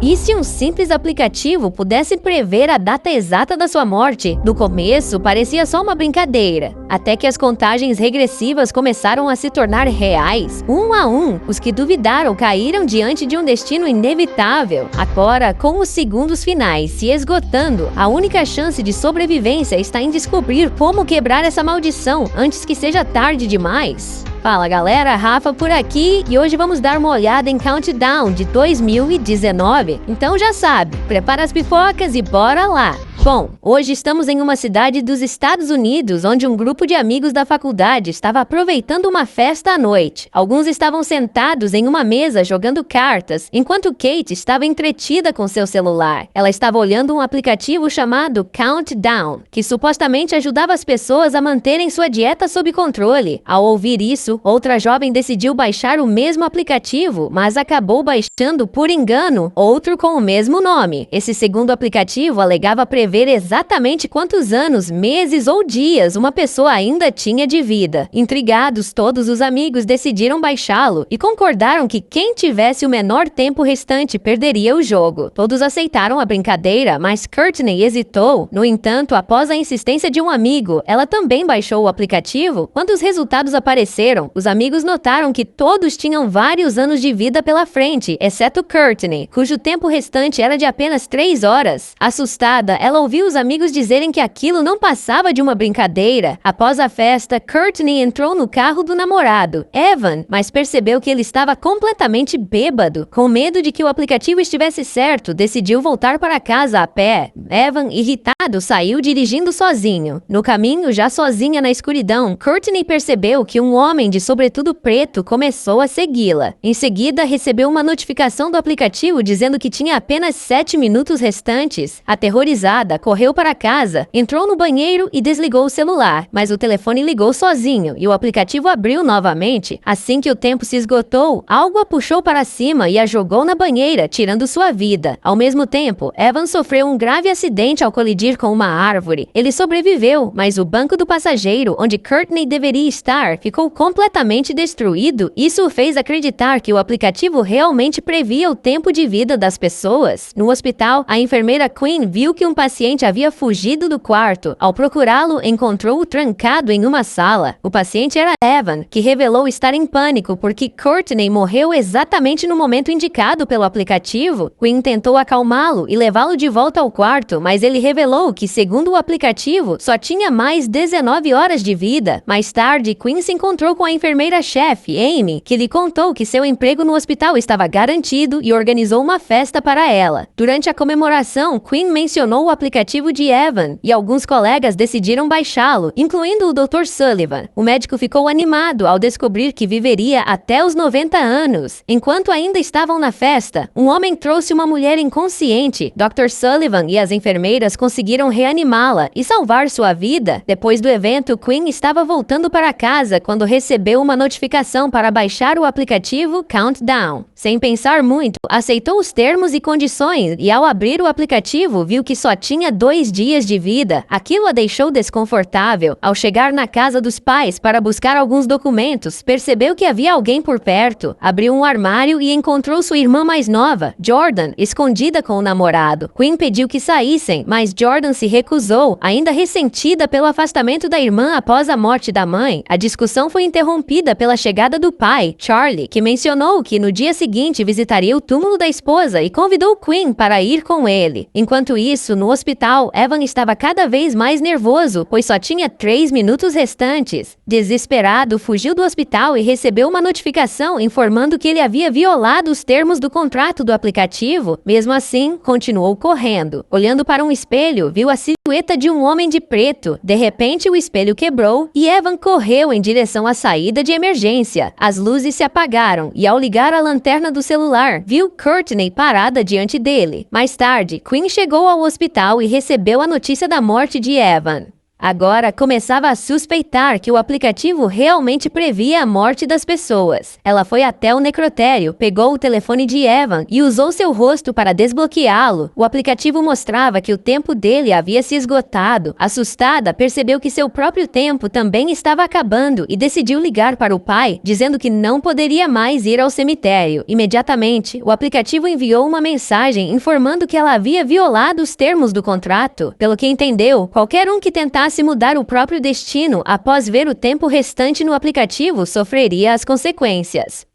E se um simples aplicativo pudesse prever a data exata da sua morte? No começo, parecia só uma brincadeira, até que as contagens regressivas começaram a se tornar reais. Um a um, os que duvidaram caíram diante de um destino inevitável. Agora, com os segundos finais se esgotando, a única chance de sobrevivência está em descobrir como quebrar essa maldição antes que seja tarde demais. Fala galera, Rafa por aqui e hoje vamos dar uma olhada em Countdown de 2019. Então já sabe, prepara as pipocas e bora lá! Bom, hoje estamos em uma cidade dos Estados Unidos, onde um grupo de amigos da faculdade estava aproveitando uma festa à noite. Alguns estavam sentados em uma mesa jogando cartas, enquanto Kate estava entretida com seu celular. Ela estava olhando um aplicativo chamado Countdown, que supostamente ajudava as pessoas a manterem sua dieta sob controle. Ao ouvir isso, outra jovem decidiu baixar o mesmo aplicativo, mas acabou baixando por engano outro com o mesmo nome. Esse segundo aplicativo alegava prever exatamente quantos anos, meses ou dias uma pessoa ainda tinha de vida. Intrigados, todos os amigos decidiram baixá-lo e concordaram que quem tivesse o menor tempo restante perderia o jogo. Todos aceitaram a brincadeira, mas Courtney hesitou. No entanto, após a insistência de um amigo, ela também baixou o aplicativo. Quando os resultados apareceram, os amigos notaram que todos tinham vários anos de vida pela frente, exceto Courtney, cujo tempo restante era de apenas 3 horas. Assustada, ela ouviu os amigos dizerem que aquilo não passava de uma brincadeira. Após a festa, Courtney entrou no carro do namorado, Evan, mas percebeu que ele estava completamente bêbado. Com medo de que o aplicativo estivesse certo, decidiu voltar para casa a pé. Evan, irritado, saiu dirigindo sozinho. No caminho, já sozinha na escuridão, Courtney percebeu que um homem de sobretudo preto começou a segui-la. Em seguida, recebeu uma notificação do aplicativo dizendo que tinha apenas 7 minutos restantes. Aterrorizada, correu para casa, entrou no banheiro e desligou o celular, mas o telefone ligou sozinho e o aplicativo abriu novamente. Assim que o tempo se esgotou, algo a puxou para cima e a jogou na banheira, tirando sua vida. Ao mesmo tempo, Evan sofreu um grave acidente ao colidir com uma árvore. Ele sobreviveu, mas o banco do passageiro, onde Courtney deveria estar, ficou completamente destruído. Isso o fez acreditar que o aplicativo realmente previa o tempo de vida das pessoas. No hospital, a enfermeira Quinn viu que um paciente havia fugido do quarto. Ao procurá-lo, encontrou-o trancado em uma sala. O paciente era Evan, que revelou estar em pânico porque Courtney morreu exatamente no momento indicado pelo aplicativo. Quinn tentou acalmá-lo e levá-lo de volta ao quarto, mas ele revelou que, segundo o aplicativo, só tinha mais 19 horas de vida. Mais tarde, Quinn se encontrou com a enfermeira-chefe, Amy, que lhe contou que seu emprego no hospital estava garantido e organizou uma festa para ela. Durante a comemoração, Quinn mencionou o aplicativo de Evan e alguns colegas decidiram baixá-lo, incluindo o Dr. Sullivan. O médico ficou animado ao descobrir que viveria até os 90 anos. Enquanto ainda estavam na festa, um homem trouxe uma mulher inconsciente. Dr. Sullivan e as enfermeiras conseguiram reanimá-la e salvar sua vida. Depois do evento, Quinn estava voltando para casa quando recebeu uma notificação para baixar o aplicativo Countdown. Sem pensar muito, aceitou os termos e condições e ao abrir o aplicativo viu que só tinha 2 dias de vida. Aquilo a deixou desconfortável. Ao chegar na casa dos pais para buscar alguns documentos, percebeu que havia alguém por perto. Abriu um armário e encontrou sua irmã mais nova, Jordan, escondida com o namorado. Quinn pediu que saíssem, mas Jordan se recusou, ainda ressentida pelo afastamento da irmã após a morte da mãe. A discussão foi interrompida pela chegada do pai, Charlie, que mencionou que no dia seguinte visitaria o túmulo da esposa e convidou Quinn para ir com ele. Enquanto isso, no hospital, Evan estava cada vez mais nervoso, pois só tinha 3 minutos restantes. Desesperado, fugiu do hospital e recebeu uma notificação informando que ele havia violado os termos do contrato do aplicativo. Mesmo assim, continuou correndo. Olhando para um espelho, viu a silhueta de um homem de preto. De repente, o espelho quebrou e Evan correu em direção à saída de emergência. As luzes se apagaram e, ao ligar a lanterna do celular, viu Courtney parada diante dele. Mais tarde, Quinn chegou ao hospital e recebeu a notícia da morte de Evan. Agora começava a suspeitar que o aplicativo realmente previa a morte das pessoas. Ela foi até o necrotério, pegou o telefone de Evan e usou seu rosto para desbloqueá-lo. O aplicativo mostrava que o tempo dele havia se esgotado. Assustada, percebeu que seu próprio tempo também estava acabando e decidiu ligar para o pai, dizendo que não poderia mais ir ao cemitério. Imediatamente, o aplicativo enviou uma mensagem informando que ela havia violado os termos do contrato. Pelo que entendeu, qualquer um que tentasse mudar o próprio destino após ver o tempo restante no aplicativo sofreria as consequências.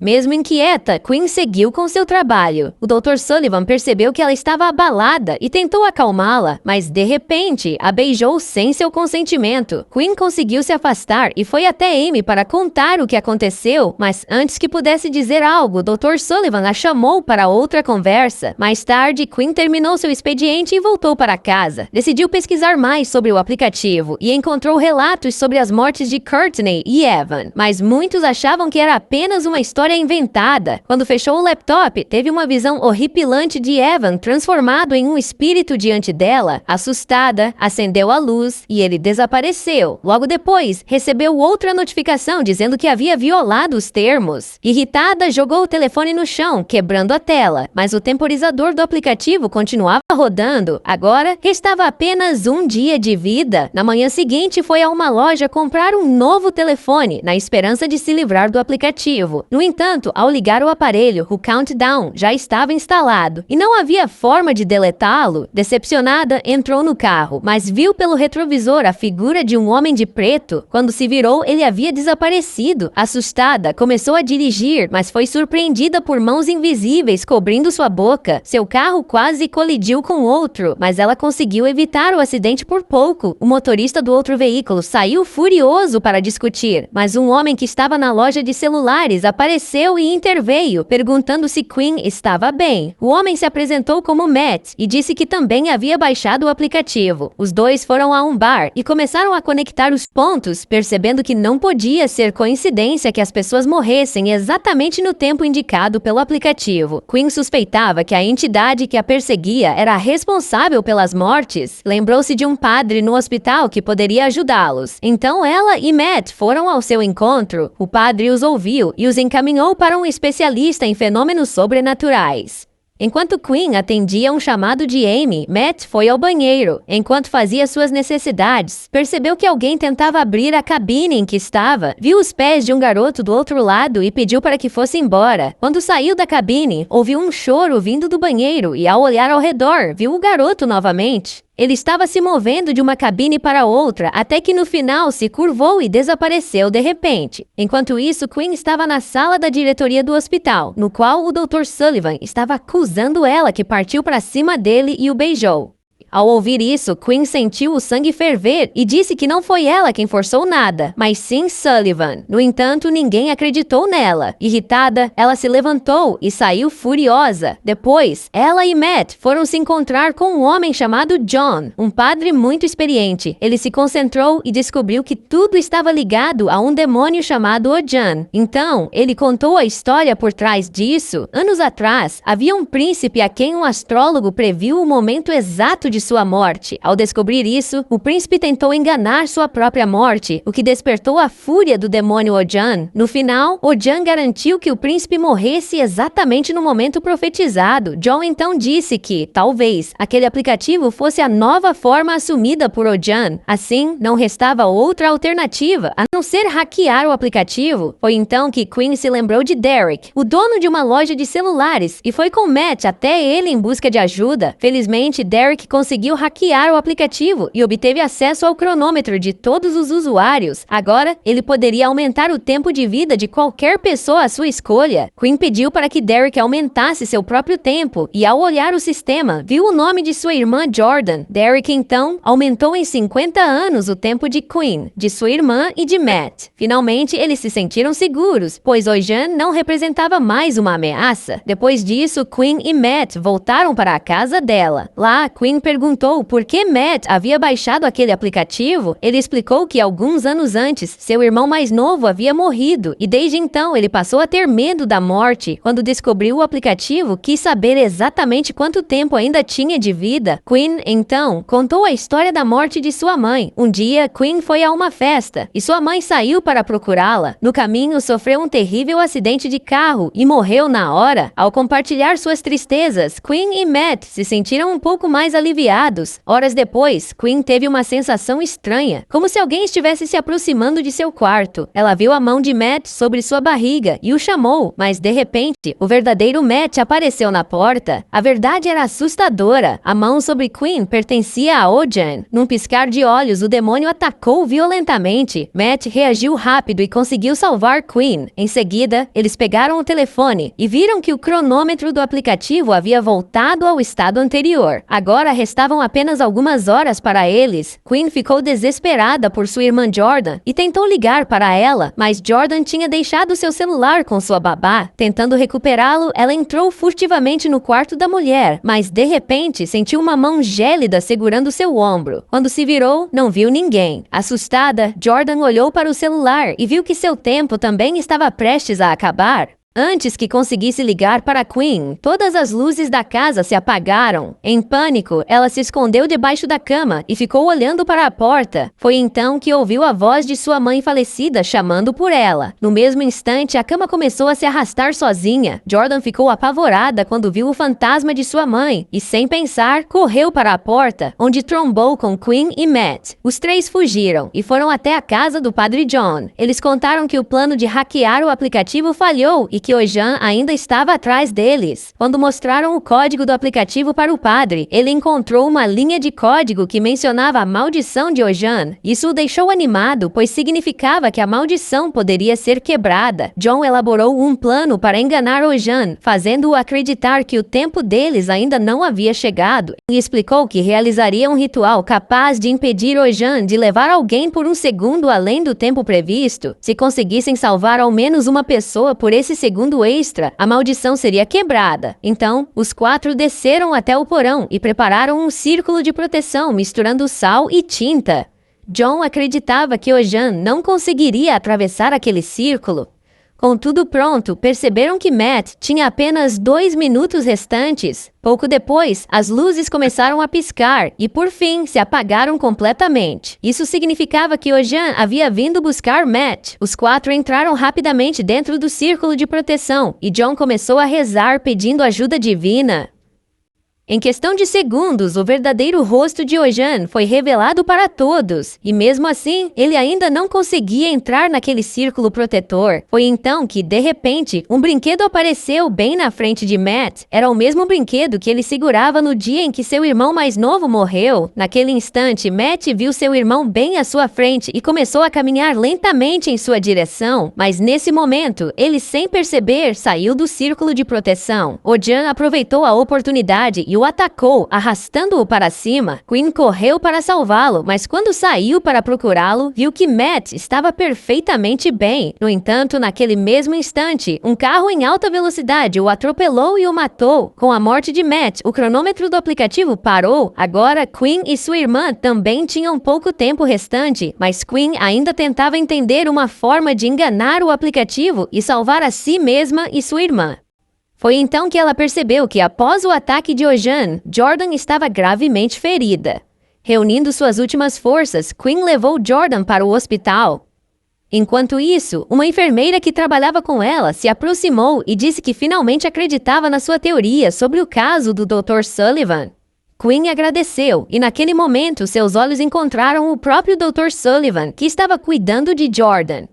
Mesmo inquieta, Quinn seguiu com seu trabalho. O Dr. Sullivan percebeu que ela estava abalada e tentou acalmá-la, mas de repente a beijou sem seu consentimento. Quinn conseguiu se afastar e foi até Amy para contar o que aconteceu, mas antes que pudesse dizer algo, o Dr. Sullivan a chamou para outra conversa. Mais tarde, Quinn terminou seu expediente e voltou para casa. Decidiu pesquisar mais sobre o aplicativo e encontrou relatos sobre as mortes de Courtney e Evan, mas muitos achavam que era apenas uma história inventada. Quando fechou o laptop, teve uma visão horripilante de Evan transformado em um espírito diante dela. Assustada, acendeu a luz e ele desapareceu. Logo depois, recebeu outra notificação dizendo que havia violado os termos. Irritada, jogou o telefone no chão, quebrando a tela, mas o temporizador do aplicativo continuava rodando. Agora, restava apenas um dia de vida. Na manhã seguinte, foi a uma loja comprar um novo telefone, na esperança de se livrar do aplicativo. No entanto, ao ligar o aparelho, o countdown já estava instalado e não havia forma de deletá-lo. Decepcionada, entrou no carro, mas viu pelo retrovisor a figura de um homem de preto. Quando se virou, ele havia desaparecido. Assustada, começou a dirigir, mas foi surpreendida por mãos invisíveis cobrindo sua boca. Seu carro quase colidiu com outro, mas ela conseguiu evitar o acidente por pouco. O motorista do outro veículo saiu furioso para discutir, mas um homem que estava na loja de celulares apareceu e interveio, perguntando se Quinn estava bem. O homem se apresentou como Matt e disse que também havia baixado o aplicativo. Os dois foram a um bar e começaram a conectar os pontos, percebendo que não podia ser coincidência que as pessoas morressem exatamente no tempo indicado pelo aplicativo. Quinn suspeitava que a entidade que a perseguia era a responsável pelas mortes. Lembrou-se de um padre no hospital que poderia ajudá-los. Então ela e Matt foram ao seu encontro. O padre os ouviu e os encaminhou para um especialista em fenômenos sobrenaturais. Enquanto Quinn atendia um chamado de Amy, Matt foi ao banheiro. Enquanto fazia suas necessidades, percebeu que alguém tentava abrir a cabine em que estava, viu os pés de um garoto do outro lado e pediu para que fosse embora. Quando saiu da cabine, ouviu um choro vindo do banheiro e, ao olhar ao redor, viu o garoto novamente. Ele estava se movendo de uma cabine para outra, até que no final se curvou e desapareceu de repente. Enquanto isso, Quinn estava na sala da diretoria do hospital, no qual o Dr. Sullivan estava acusando ela que partiu para cima dele e o beijou. Ao ouvir isso, Quinn sentiu o sangue ferver e disse que não foi ela quem forçou nada, mas sim Sullivan. No entanto, ninguém acreditou nela. Irritada, ela se levantou e saiu furiosa. Depois, ela e Matt foram se encontrar com um homem chamado John, um padre muito experiente. Ele se concentrou e descobriu que tudo estava ligado a um demônio chamado Ojan. Então, ele contou a história por trás disso. Anos atrás, havia um príncipe a quem um astrólogo previu o momento exato de sua morte. Ao descobrir isso, o príncipe tentou enganar sua própria morte, o que despertou a fúria do demônio Ojan. No final, Ojan garantiu que o príncipe morresse exatamente no momento profetizado. John então disse que, talvez, aquele aplicativo fosse a nova forma assumida por Ojan. Assim, não restava outra alternativa a não ser hackear o aplicativo. Foi então que Quinn se lembrou de Derek, o dono de uma loja de celulares, e foi com Matt até ele em busca de ajuda. Felizmente, Derek conseguiu hackear o aplicativo e obteve acesso ao cronômetro de todos os usuários. Agora, ele poderia aumentar o tempo de vida de qualquer pessoa à sua escolha. Quinn pediu para que Derek aumentasse seu próprio tempo e, ao olhar o sistema, viu o nome de sua irmã Jordan. Derek, então, aumentou em 50 anos o tempo de Quinn, de sua irmã e de Matt. Finalmente, eles se sentiram seguros, pois Ojan não representava mais uma ameaça. Depois disso, Quinn e Matt voltaram para a casa dela. Lá, Quinn perguntou perguntou por que Matt havia baixado aquele aplicativo, ele explicou que alguns anos antes, seu irmão mais novo havia morrido e desde então ele passou a ter medo da morte. Quando descobriu o aplicativo, quis saber exatamente quanto tempo ainda tinha de vida. Quinn, então, contou a história da morte de sua mãe. Um dia, Quinn foi a uma festa e sua mãe saiu para procurá-la. No caminho, sofreu um terrível acidente de carro e morreu na hora. Ao compartilhar suas tristezas, Quinn e Matt se sentiram um pouco mais aliviados. Horas depois, Quinn teve uma sensação estranha, como se alguém estivesse se aproximando de seu quarto. Ela viu a mão de Matt sobre sua barriga e o chamou, mas de repente, o verdadeiro Matt apareceu na porta. A verdade era assustadora. A mão sobre Quinn pertencia a Ojan. Num piscar de olhos, o demônio atacou violentamente. Matt reagiu rápido e conseguiu salvar Quinn. Em seguida, eles pegaram o telefone e viram que o cronômetro do aplicativo havia voltado ao estado anterior. Agora restavam apenas algumas horas para eles. Quinn ficou desesperada por sua irmã Jordan e tentou ligar para ela, mas Jordan tinha deixado seu celular com sua babá. Tentando recuperá-lo, ela entrou furtivamente no quarto da mulher, mas de repente sentiu uma mão gélida segurando seu ombro. Quando se virou, não viu ninguém. Assustada, Jordan olhou para o celular e viu que seu tempo também estava prestes a acabar. Antes que conseguisse ligar para Quinn, todas as luzes da casa se apagaram. Em pânico, ela se escondeu debaixo da cama e ficou olhando para a porta. Foi então que ouviu a voz de sua mãe falecida chamando por ela. No mesmo instante, a cama começou a se arrastar sozinha. Jordan ficou apavorada quando viu o fantasma de sua mãe e, sem pensar, correu para a porta, onde trombou com Quinn e Matt. Os três fugiram e foram até a casa do Padre John. Eles contaram que o plano de hackear o aplicativo falhou e que Ojan ainda estava atrás deles. Quando mostraram o código do aplicativo para o padre, ele encontrou uma linha de código que mencionava a maldição de Ojan. Isso o deixou animado, pois significava que a maldição poderia ser quebrada. John elaborou um plano para enganar Ojan, fazendo-o acreditar que o tempo deles ainda não havia chegado, e explicou que realizaria um ritual capaz de impedir Ojan de levar alguém por um segundo além do tempo previsto. Se conseguissem salvar ao menos uma pessoa por esse segundo extra, a maldição seria quebrada. Então, os quatro desceram até o porão e prepararam um círculo de proteção misturando sal e tinta. John acreditava que Ojan não conseguiria atravessar aquele círculo. Com tudo pronto, perceberam que Matt tinha apenas 2 minutos restantes. Pouco depois, as luzes começaram a piscar e, por fim, se apagaram completamente. Isso significava que Ojan havia vindo buscar Matt. Os quatro entraram rapidamente dentro do círculo de proteção e John começou a rezar pedindo ajuda divina. Em questão de segundos, o verdadeiro rosto de Ojan foi revelado para todos, e mesmo assim, ele ainda não conseguia entrar naquele círculo protetor. Foi então que, de repente, um brinquedo apareceu bem na frente de Matt. Era o mesmo brinquedo que ele segurava no dia em que seu irmão mais novo morreu. Naquele instante, Matt viu seu irmão bem à sua frente e começou a caminhar lentamente em sua direção, mas nesse momento, ele, sem perceber, saiu do círculo de proteção. Ojan aproveitou a oportunidade e o atacou, arrastando-o para cima. Quinn correu para salvá-lo, mas quando saiu para procurá-lo, viu que Matt estava perfeitamente bem. No entanto, naquele mesmo instante, um carro em alta velocidade o atropelou e o matou. Com a morte de Matt, o cronômetro do aplicativo parou. Agora, Quinn e sua irmã também tinham pouco tempo restante, mas Quinn ainda tentava entender uma forma de enganar o aplicativo e salvar a si mesma e sua irmã. Foi então que ela percebeu que, após o ataque de Ojan, Jordan estava gravemente ferida. Reunindo suas últimas forças, Quinn levou Jordan para o hospital. Enquanto isso, uma enfermeira que trabalhava com ela se aproximou e disse que finalmente acreditava na sua teoria sobre o caso do Dr. Sullivan. Quinn agradeceu, e naquele momento seus olhos encontraram o próprio Dr. Sullivan, que estava cuidando de Jordan.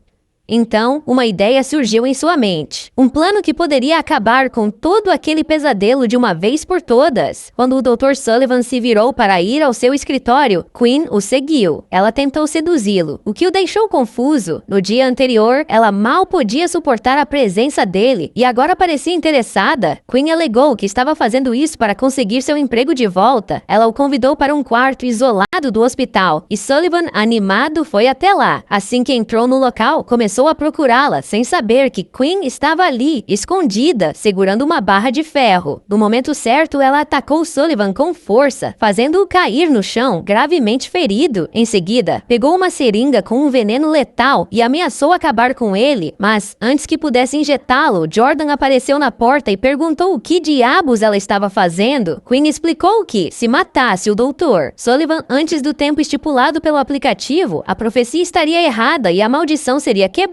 Então, uma ideia surgiu em sua mente. Um plano que poderia acabar com todo aquele pesadelo de uma vez por todas. Quando o Dr. Sullivan se virou para ir ao seu escritório, Quinn o seguiu. Ela tentou seduzi-lo, o que o deixou confuso. No dia anterior, ela mal podia suportar a presença dele e agora parecia interessada. Quinn alegou que estava fazendo isso para conseguir seu emprego de volta. Ela o convidou para um quarto isolado do hospital e Sullivan, animado, foi até lá. Assim que entrou no local, começou começou a procurá-la, sem saber que Quinn estava ali, escondida, segurando uma barra de ferro. No momento certo, ela atacou Sullivan com força, fazendo-o cair no chão, gravemente ferido. Em seguida, pegou uma seringa com um veneno letal e ameaçou acabar com ele, mas antes que pudesse injetá-lo, Jordan apareceu na porta e perguntou o que diabos ela estava fazendo. Quinn explicou que, se matasse o Dr. Sullivan antes do tempo estipulado pelo aplicativo, a profecia estaria errada e a maldição seria quebrada.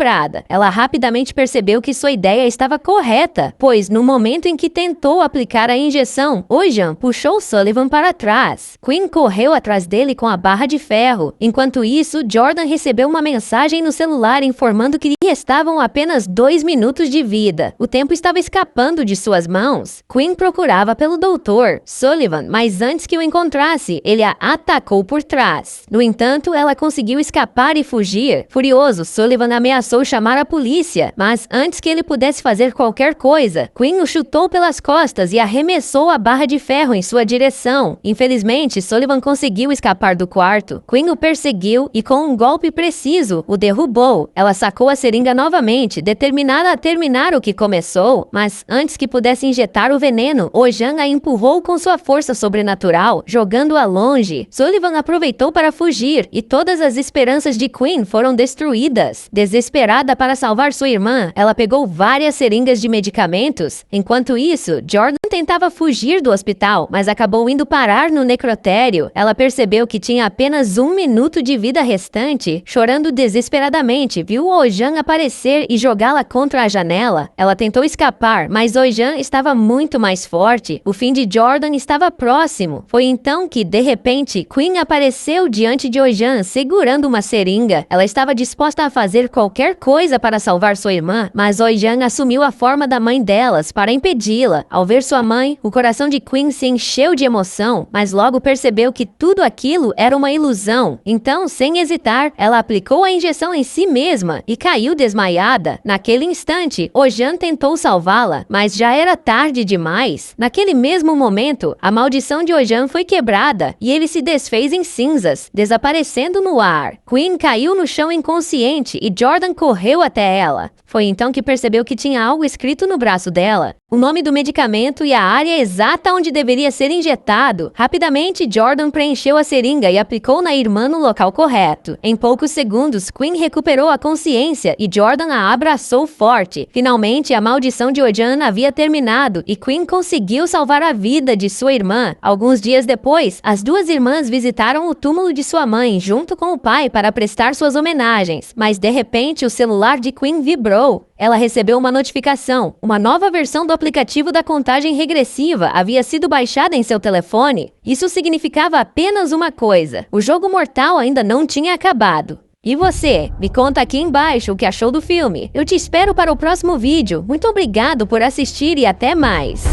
Ela rapidamente percebeu que sua ideia estava correta, pois no momento em que tentou aplicar a injeção, Ojan puxou Sullivan para trás. Quinn correu atrás dele com a barra de ferro. Enquanto isso, Jordan recebeu uma mensagem no celular informando que lhe restavam apenas 2 minutos de vida. O tempo estava escapando de suas mãos. Quinn procurava pelo Dr. Sullivan, mas antes que o encontrasse, ele a atacou por trás. No entanto, ela conseguiu escapar e fugir. Furioso, Sullivan ameaçou chamar a polícia, mas antes que ele pudesse fazer qualquer coisa, Quinn o chutou pelas costas e arremessou a barra de ferro em sua direção. Infelizmente, Sullivan conseguiu escapar do quarto. Quinn o perseguiu e, com um golpe preciso, o derrubou. Ela sacou a seringa novamente, determinada a terminar o que começou, mas antes que pudesse injetar o veneno, Ojan a empurrou com sua força sobrenatural, jogando-a longe. Sullivan aproveitou para fugir e todas as esperanças de Quinn foram destruídas. Desesperada para salvar sua irmã, ela pegou várias seringas de medicamentos. Enquanto isso, Jordan tentava fugir do hospital, mas acabou indo parar no necrotério. Ela percebeu que tinha apenas 1 minuto de vida restante. Chorando desesperadamente, viu Ojan aparecer e jogá-la contra a janela. Ela tentou escapar, mas Ojan estava muito mais forte. O fim de Jordan estava próximo. Foi então que, de repente, Quinn apareceu diante de Ojan, segurando uma seringa. Ela estava disposta a fazer qualquer coisa para salvar sua irmã, mas Ojan assumiu a forma da mãe delas para impedi-la. Ao ver sua mãe, o coração de Quinn se encheu de emoção, mas logo percebeu que tudo aquilo era uma ilusão. Então, sem hesitar, ela aplicou a injeção em si mesma e caiu desmaiada. Naquele instante, Ojan tentou salvá-la, mas já era tarde demais. Naquele mesmo momento, a maldição de Ojan foi quebrada e ele se desfez em cinzas, desaparecendo no ar. Quinn caiu no chão inconsciente e Jordan correu até ela. Foi então que percebeu que tinha algo escrito no braço dela, o nome do medicamento e a área exata onde deveria ser injetado. Rapidamente, Jordan preencheu a seringa e aplicou na irmã no local correto. Em poucos segundos, Quinn recuperou a consciência e Jordan a abraçou forte. Finalmente, a maldição de Ojan havia terminado e Quinn conseguiu salvar a vida de sua irmã. Alguns dias depois, as duas irmãs visitaram o túmulo de sua mãe junto com o pai para prestar suas homenagens, mas de repente o celular de Quinn vibrou. Ela recebeu uma notificação. Uma nova versão do aplicativo da contagem regressiva havia sido baixada em seu telefone. Isso significava apenas uma coisa: o jogo mortal ainda não tinha acabado. E você? Me conta aqui embaixo o que achou do filme. Eu te espero para o próximo vídeo. Muito obrigado por assistir e até mais!